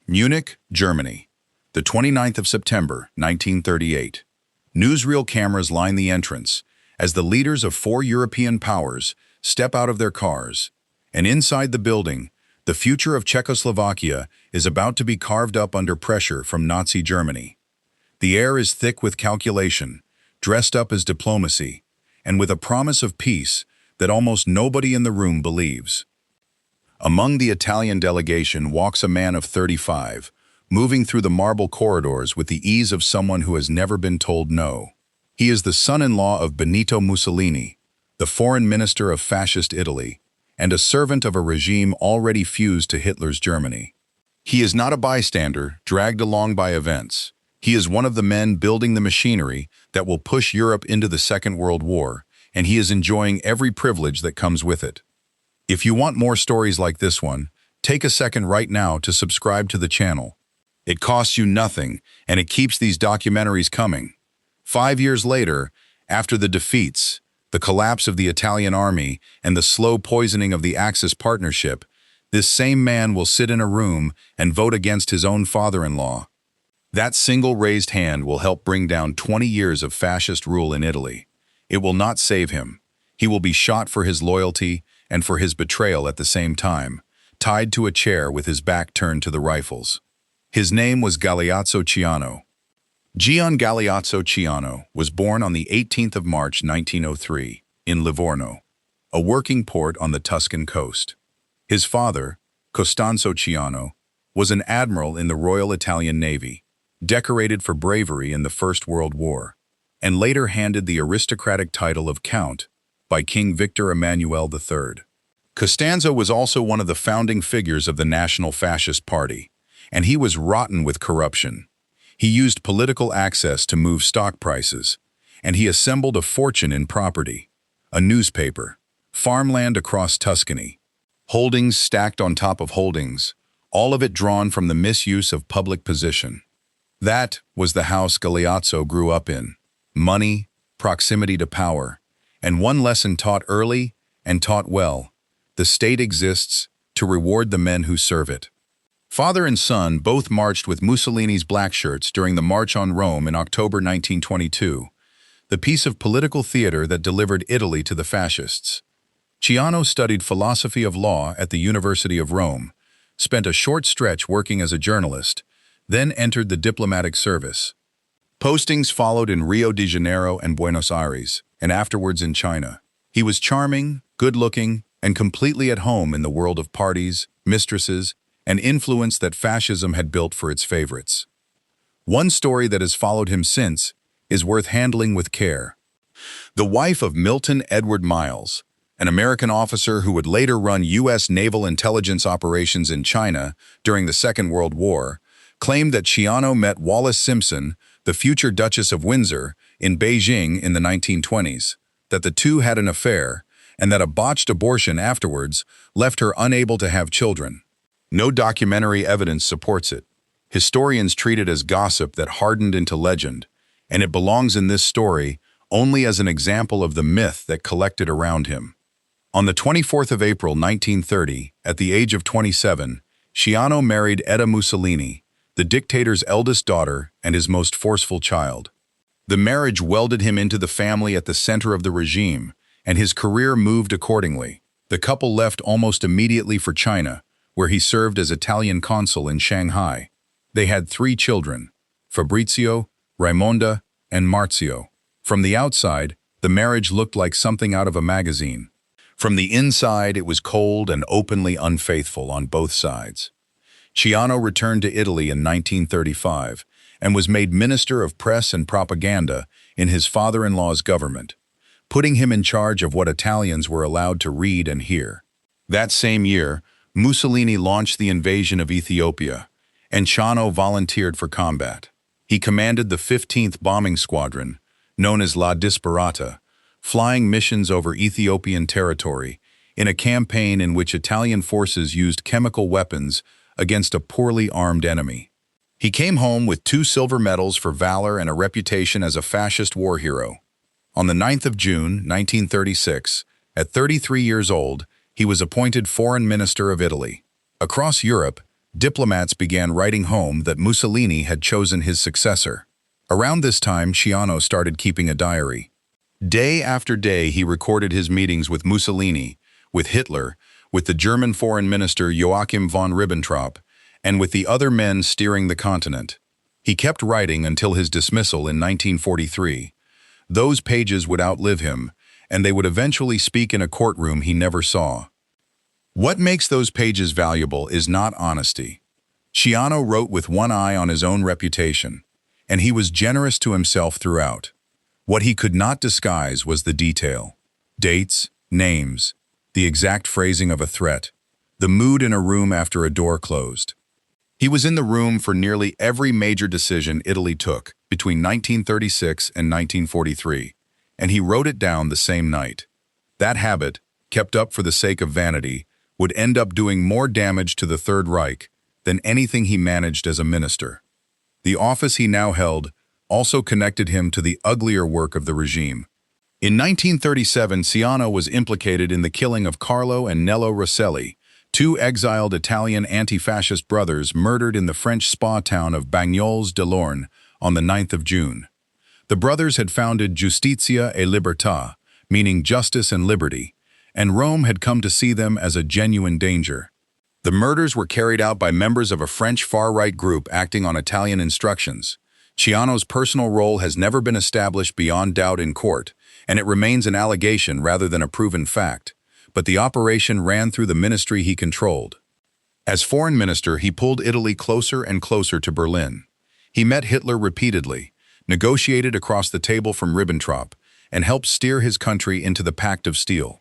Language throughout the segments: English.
Munich, Germany, the 29th of September, 1938. Newsreel cameras line the entrance as the leaders of four European powers step out of their cars, and inside the building, the future of Czechoslovakia is about to be carved up under pressure from Nazi Germany. The air is thick with calculation, dressed up as diplomacy, and with a promise of peace that almost nobody in the room believes. Among the Italian delegation walks a man of 35, moving through the marble corridors with the ease of someone who has never been told no. He is the son-in-law of Benito Mussolini, the foreign minister of Fascist Italy, and a servant of a regime already fused to Hitler's Germany. He is not a bystander, dragged along by events. He is one of the men building the machinery that will push Europe into the Second World War, and he is enjoying every privilege that comes with it. If you want more stories like this one, take a second right now to subscribe to the channel. It costs you nothing, and it keeps these documentaries coming. 5 years later, after the defeats, the collapse of the Italian army, and the slow poisoning of the Axis partnership, this same man will sit in a room and vote against his own father-in-law. That single raised hand will help bring down 20 years of fascist rule in Italy. It will not save him. He will be shot for his loyalty and for his betrayal at the same time, tied to a chair with his back turned to the rifles. His name was Galeazzo Ciano. Gian Galeazzo Ciano was born on the 18th of March 1903 in Livorno, a working port on the Tuscan coast. His father, Costanzo Ciano, was an admiral in the Royal Italian Navy, decorated for bravery in the First World War, and later handed the aristocratic title of Count by King Victor Emmanuel III. Costanzo was also one of the founding figures of the National Fascist Party, and he was rotten with corruption. He used political access to move stock prices, and he assembled a fortune in property, a newspaper, farmland across Tuscany, holdings stacked on top of holdings, all of it drawn from the misuse of public position. That was the house Galeazzo grew up in: money, proximity to power, and one lesson taught early and taught well: the state exists to reward the men who serve it. Father and son both marched with Mussolini's black shirts during the March on Rome in October 1922, the piece of political theater that delivered Italy to the fascists. Ciano studied philosophy of law at the University of Rome, spent a short stretch working as a journalist, then entered the diplomatic service. Postings followed in Rio de Janeiro and Buenos Aires, and afterwards in China. He was charming, good-looking, and completely at home in the world of parties, mistresses, and influence that fascism had built for its favorites. One story that has followed him since is worth handling with care. The wife of Milton Edward Miles, an American officer who would later run U.S. naval intelligence operations in China during the Second World War, claimed that Ciano met Wallis Simpson, the future Duchess of Windsor, in Beijing in the 1920s, that the two had an affair, and that a botched abortion afterwards left her unable to have children. No documentary evidence supports it. Historians treat it as gossip that hardened into legend, and it belongs in this story only as an example of the myth that collected around him. On the 24th of April 1930, at the age of 27, Ciano married Edda Mussolini, the dictator's eldest daughter and his most forceful child. The marriage welded him into the family at the center of the regime, and his career moved accordingly. The couple left almost immediately for China, where he served as Italian consul in Shanghai. They had 3 children: Fabrizio, Raimonda, and Marzio. From the outside, the marriage looked like something out of a magazine. From the inside, it was cold and openly unfaithful on both sides. Ciano returned to Italy in 1935 and was made Minister of Press and Propaganda in his father-in-law's government, putting him in charge of what Italians were allowed to read and hear. That same year, Mussolini launched the invasion of Ethiopia, and Ciano volunteered for combat. He commanded the 15th Bombing Squadron, known as La Disperata, flying missions over Ethiopian territory in a campaign in which Italian forces used chemical weapons against a poorly armed enemy. He came home with 2 silver medals for valor and a reputation as a fascist war hero. On the 9th of June, 1936, at 33 years old, he was appointed Foreign Minister of Italy. Across Europe, Diplomats began writing home that Mussolini had chosen his successor. Around this time, Ciano started keeping a diary. Day after day, he recorded his meetings with Mussolini, with Hitler, with the German Foreign Minister Joachim von Ribbentrop, and with the other men steering the continent. He kept writing until his dismissal in 1943. Those pages would outlive him, and they would eventually speak in a courtroom he never saw. What makes those pages valuable is not honesty. Ciano wrote with one eye on his own reputation, and he was generous to himself throughout. What he could not disguise was the detail. Dates, names, the exact phrasing of a threat, the mood in a room after a door closed. He was in the room for nearly every major decision Italy took between 1936 and 1943, and he wrote it down the same night. That habit, kept up for the sake of vanity, would end up doing more damage to the Third Reich than anything he managed as a minister. The office he now held also connected him to the uglier work of the regime. In 1937, Ciano was implicated in the killing of Carlo and Nello Rosselli, two exiled Italian anti-fascist brothers murdered in the French spa town of Bagnoles de l'Orne on the 9th of June. The brothers had founded Giustizia e Libertà, meaning justice and liberty, and Rome had come to see them as a genuine danger. The murders were carried out by members of a French far-right group acting on Italian instructions. Ciano's personal role has never been established beyond doubt in court, and it remains an allegation rather than a proven fact, but the operation ran through the ministry he controlled. As foreign minister, he pulled Italy closer and closer to Berlin. He met Hitler repeatedly, negotiated across the table from Ribbentrop, and helped steer his country into the Pact of Steel,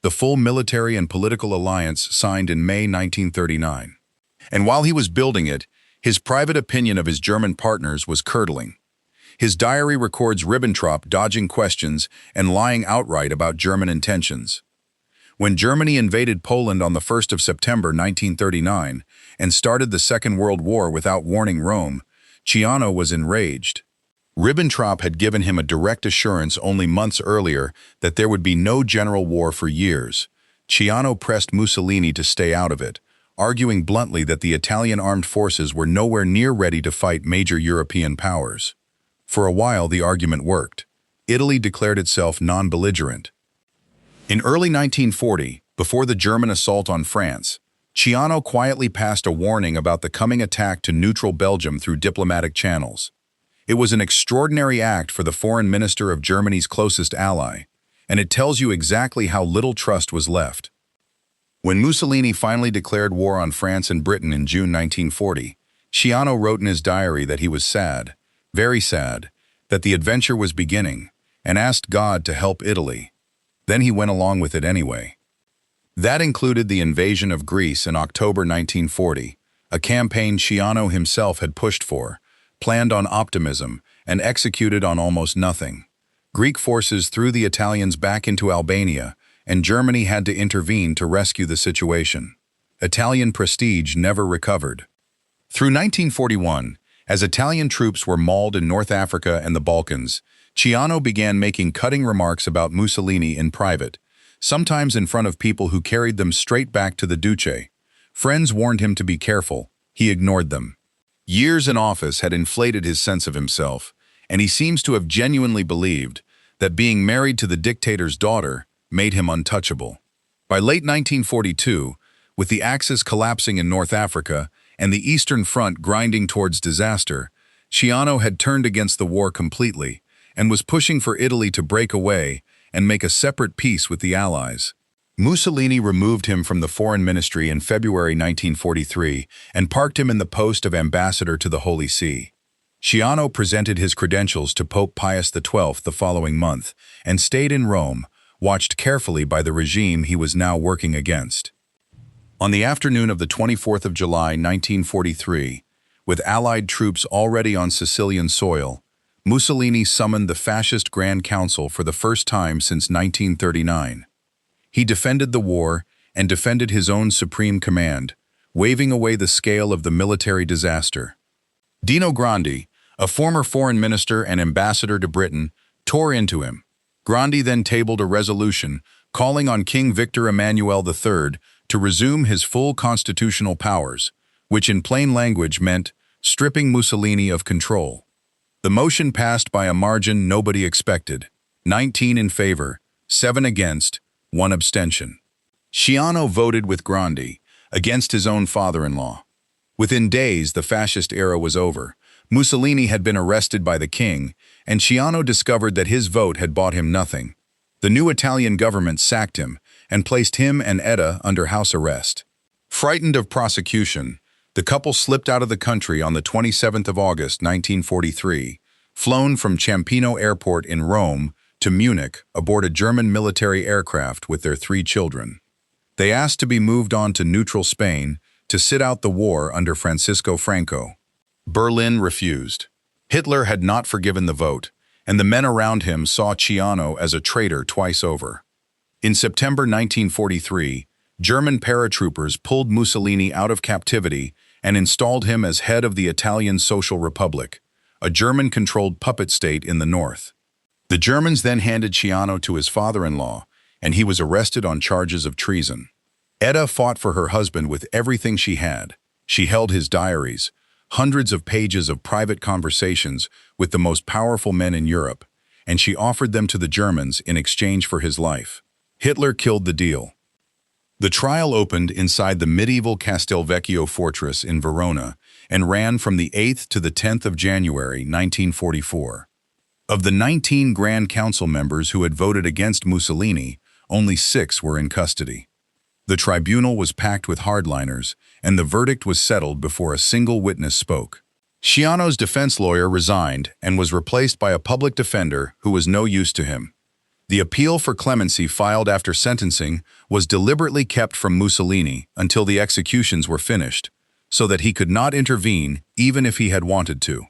the full military and political alliance signed in May 1939. And while he was building it, his private opinion of his German partners was curdling. His diary records Ribbentrop dodging questions and lying outright about German intentions. When Germany invaded Poland on the 1st of September 1939 and started the Second World War without warning Rome, Ciano was enraged. Ribbentrop had given him a direct assurance only months earlier that there would be no general war for years. Ciano pressed Mussolini to stay out of it, arguing bluntly that the Italian armed forces were nowhere near ready to fight major European powers. For a while, the argument worked. Italy declared itself non-belligerent. In early 1940, before the German assault on France, Ciano quietly passed a warning about the coming attack to neutral Belgium through diplomatic channels. It was an extraordinary act for the foreign minister of Germany's closest ally, and it tells you exactly how little trust was left. When Mussolini finally declared war on France and Britain in June 1940, Ciano wrote in his diary that he was sad, very sad, that the adventure was beginning, and asked God to help Italy. Then he went along with it anyway. That included the invasion of Greece in October 1940, a campaign Ciano himself had pushed for, planned on optimism, and executed on almost nothing. Greek forces threw the Italians back into Albania, and Germany had to intervene to rescue the situation. Italian prestige never recovered. Through 1941, as Italian troops were mauled in North Africa and the Balkans, Ciano began making cutting remarks about Mussolini in private, sometimes in front of people who carried them straight back to the Duce. Friends warned him to be careful. He ignored them. Years in office had inflated his sense of himself, and he seems to have genuinely believed that being married to the dictator's daughter made him untouchable. By late 1942, with the Axis collapsing in North Africa and the Eastern Front grinding towards disaster, Ciano had turned against the war completely and was pushing for Italy to break away and make a separate peace with the Allies. Mussolini removed him from the foreign ministry in February 1943 and parked him in the post of ambassador to the Holy See. Ciano presented his credentials to Pope Pius XII the following month and stayed in Rome, watched carefully by the regime he was now working against. On the afternoon of the 24th of July 1943, with Allied troops already on Sicilian soil, Mussolini summoned the Fascist Grand Council for the first time since 1939. He defended the war and defended his own supreme command, waving away the scale of the military disaster. Dino Grandi, a former foreign minister and ambassador to Britain, tore into him. Grandi then tabled a resolution calling on King Victor Emmanuel III to resume his full constitutional powers, which in plain language meant stripping Mussolini of control. The motion passed by a margin nobody expected, 19 in favor, 7 against, 1 abstention. Ciano voted with Grandi, against his own father-in-law. Within days, the fascist era was over. Mussolini had been arrested by the king, and Ciano discovered that his vote had bought him nothing. The new Italian government sacked him and placed him and Edda under house arrest. Frightened of prosecution, the couple slipped out of the country on the 27th of August, 1943, flown from Ciampino Airport in Rome to Munich aboard a German military aircraft with their 3 children. They asked to be moved on to neutral Spain to sit out the war under Francisco Franco. Berlin refused. Hitler had not forgiven the vote, and the men around him saw Ciano as a traitor twice over. In September 1943, German paratroopers pulled Mussolini out of captivity and installed him as head of the Italian Social Republic, a German-controlled puppet state in the north. The Germans then handed Ciano to his father-in-law, and he was arrested on charges of treason. Edda fought for her husband with everything she had. She held his diaries, hundreds of pages of private conversations with the most powerful men in Europe, and she offered them to the Germans in exchange for his life. Hitler killed the deal. The trial opened inside the medieval Castelvecchio fortress in Verona and ran from the 8th to the 10th of January 1944. Of the 19 Grand Council members who had voted against Mussolini, only 6 were in custody. The tribunal was packed with hardliners, and the verdict was settled before a single witness spoke. Ciano's defense lawyer resigned and was replaced by a public defender who was no use to him. The appeal for clemency filed after sentencing was deliberately kept from Mussolini until the executions were finished, so that he could not intervene even if he had wanted to.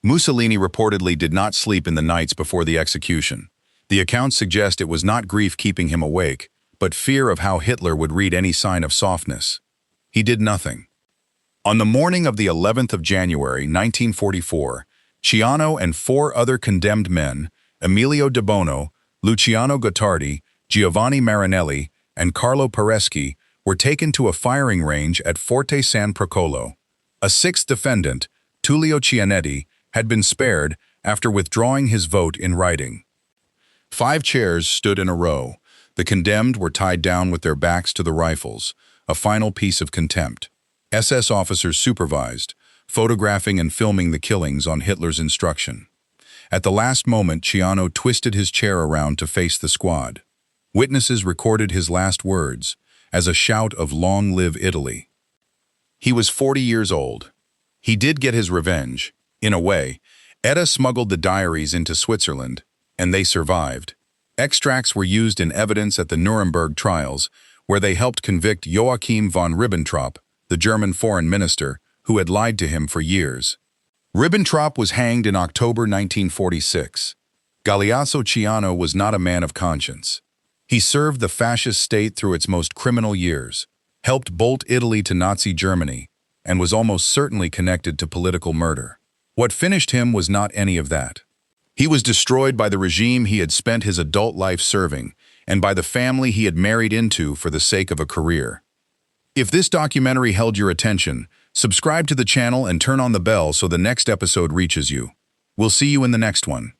Mussolini reportedly did not sleep in the nights before the execution. The accounts suggest it was not grief keeping him awake, but fear of how Hitler would read any sign of softness. He did nothing. On the morning of the 11th of January 1944, Ciano and 4 other condemned men, Emilio De Bono, Luciano Gottardi, Giovanni Marinelli, and Carlo Pereschi, were taken to a firing range at Forte San Procolo. A 6th defendant, Tullio Cianetti, had been spared after withdrawing his vote in writing. 5 chairs stood in a row. The condemned were tied down with their backs to the rifles, a final piece of contempt. SS officers supervised, photographing and filming the killings on Hitler's instruction. At the last moment, Ciano twisted his chair around to face the squad. Witnesses recorded his last words as a shout of "Long live Italy." He was 40 years old. He did get his revenge. In a way, Edda smuggled the diaries into Switzerland, and they survived. Extracts were used in evidence at the Nuremberg trials, where they helped convict Joachim von Ribbentrop, the German foreign minister, who had lied to him for years. Ribbentrop was hanged in October 1946. Galeazzo Ciano was not a man of conscience. He served the fascist state through its most criminal years, helped bolt Italy to Nazi Germany, and was almost certainly connected to political murder. What finished him was not any of that. He was destroyed by the regime he had spent his adult life serving, and by the family he had married into for the sake of a career. If this documentary held your attention, subscribe to the channel and turn on the bell so the next episode reaches you. We'll see you in the next one.